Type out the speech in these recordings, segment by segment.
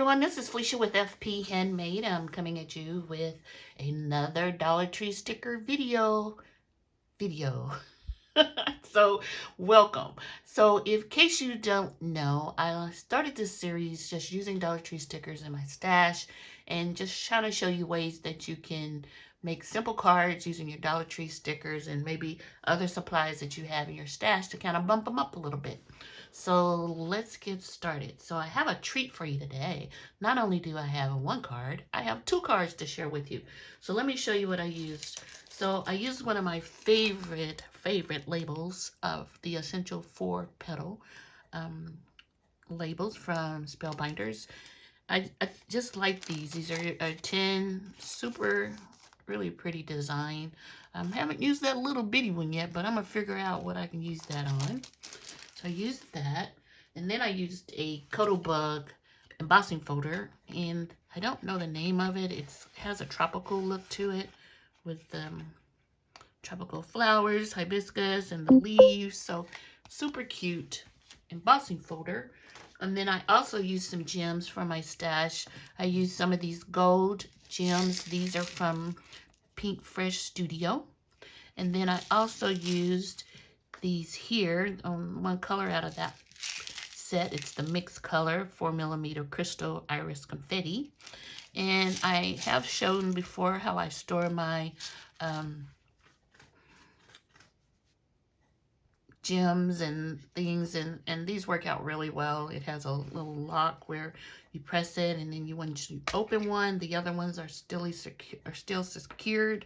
everyone, this is Felicia with FP Handmade. I'm coming at you with another Dollar Tree sticker video. So welcome. So in case you don't know, I started this series just using Dollar Tree stickers in my stash and just trying to show you ways that you can make simple cards using your Dollar Tree stickers and maybe other supplies that you have in your stash to kind of bump them up a little bit. So let's get started. So I have a treat for you today. Not only do I have one card, I have two cards to share with you. So let me show you what I used. So I used one of my favorite labels of the Essential 4 petal labels from Spellbinders. I just like these. These are 10 super, really pretty design. Haven't used that little bitty one yet, but I'm going to figure out what I can use that on. So I used that, and then I used a Cotobug embossing folder, and I don't know the name of it. It has a tropical look to it with tropical flowers, hibiscus, and the leaves. So super cute embossing folder. And then I also used some gems from my stash. I used some of these gold gems. These are from Pink Fresh Studio. And then I also used these here, one color out of that set. It's the mixed color 4mm crystal iris confetti. And I have shown before how I store my gems and things, and these work out really well. It has a little lock where you press it, and then once you open one, the other ones are still secured,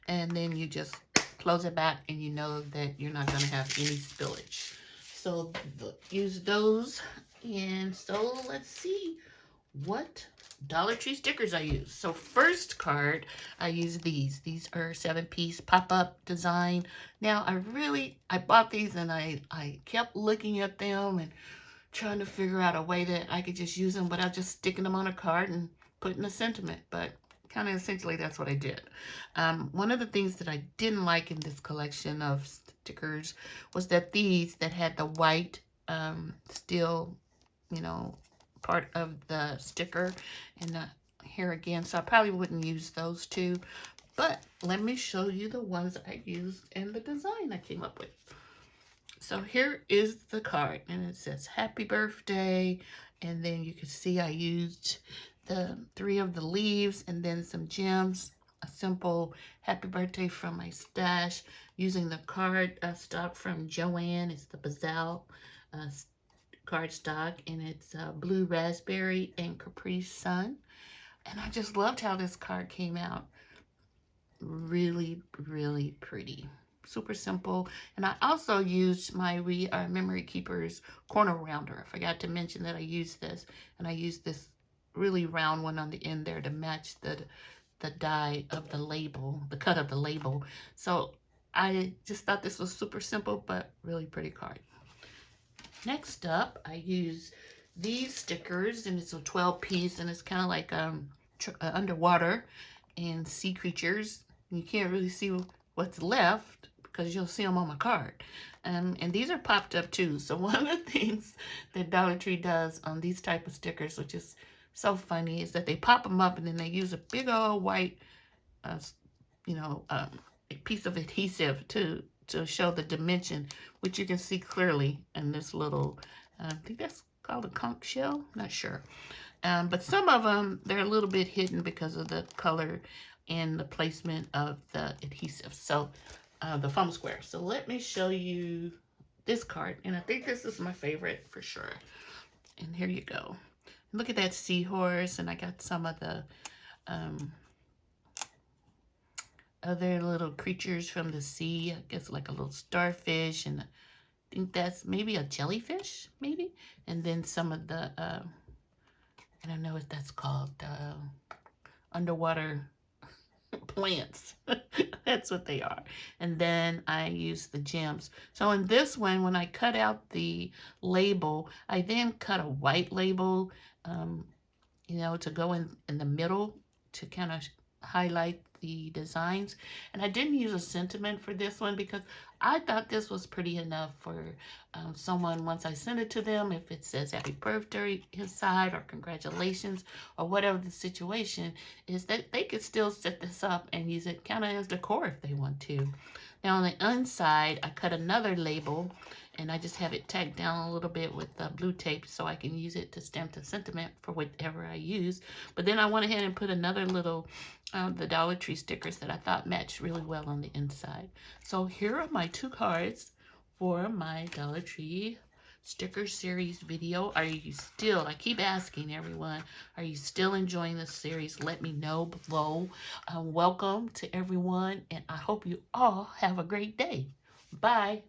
and then you just close it back, and you know that you're not going to have any spillage. So use those. And so let's see what Dollar Tree stickers I use. So first card, I use these. These are 7-piece pop-up design. Now I bought these, and I kept looking at them and trying to figure out a way that I could just use them without just sticking them on a card and putting a sentiment. But kind of essentially that's what I did. One of the things that I didn't like in this collection of stickers was that these that had the white steel, part of the sticker, and here again, so I probably wouldn't use those two, but let me show you the ones I used and the design I came up with. So here is the card, and it says happy birthday, and then you can see I used the 3 of the leaves and then some gems, a simple happy birthday from my stash using the card stock from Joanne. It's the Bazal cardstock, and it's blue raspberry and Capri Sun. And I just loved how this card came out. Really, really pretty. Super simple. And I also used my Memory Keepers corner rounder. I forgot to mention that I used this. And I used this really round one on the end there to match the die of the label, the cut of the label. So I just thought this was super simple, but really pretty card. Next up, I use these stickers, and it's a 12-piece, and it's kind of like underwater and sea creatures. You can't really see what's left because you'll see them on my card. And these are popped up too. So one of the things that Dollar Tree does on these type of stickers, which is so funny, is that they pop them up and then they use a big old white, piece of adhesive to show the dimension, which you can see clearly in this little, I think that's called a conch shell, not sure. But some of them, they're a little bit hidden because of the color and the placement of the adhesive. So the foam square. So let me show you this card, and I think this is my favorite for sure. And here you go. Look at that seahorse, and I got some of the other little creatures from the sea. I guess like a little starfish, and I think that's maybe a jellyfish, maybe. And then some of the, I don't know what that's called, underwater plants. That's what they are. And then I use the gems. So in this one, when I cut out the label, I then cut a white label, to go in the middle to kind of highlight the designs. And I didn't use a sentiment for this one because I thought this was pretty enough for someone once I send it to them. If it says happy birthday inside or congratulations or whatever the situation is, that they could still set this up and use it kind of as decor if they want to. Now on the inside, I cut another label and I just have it tacked down a little bit with blue tape so I can use it to stamp the sentiment for whatever I use. But then I went ahead and put another little, the Dollar Tree stickers that I thought matched really well on the inside. So here are my 2 cards for my Dollar Tree sticker series video. Are you still, I keep asking everyone, are you still enjoying this series? Let me know below. Welcome to everyone, and I hope you all have a great day. Bye.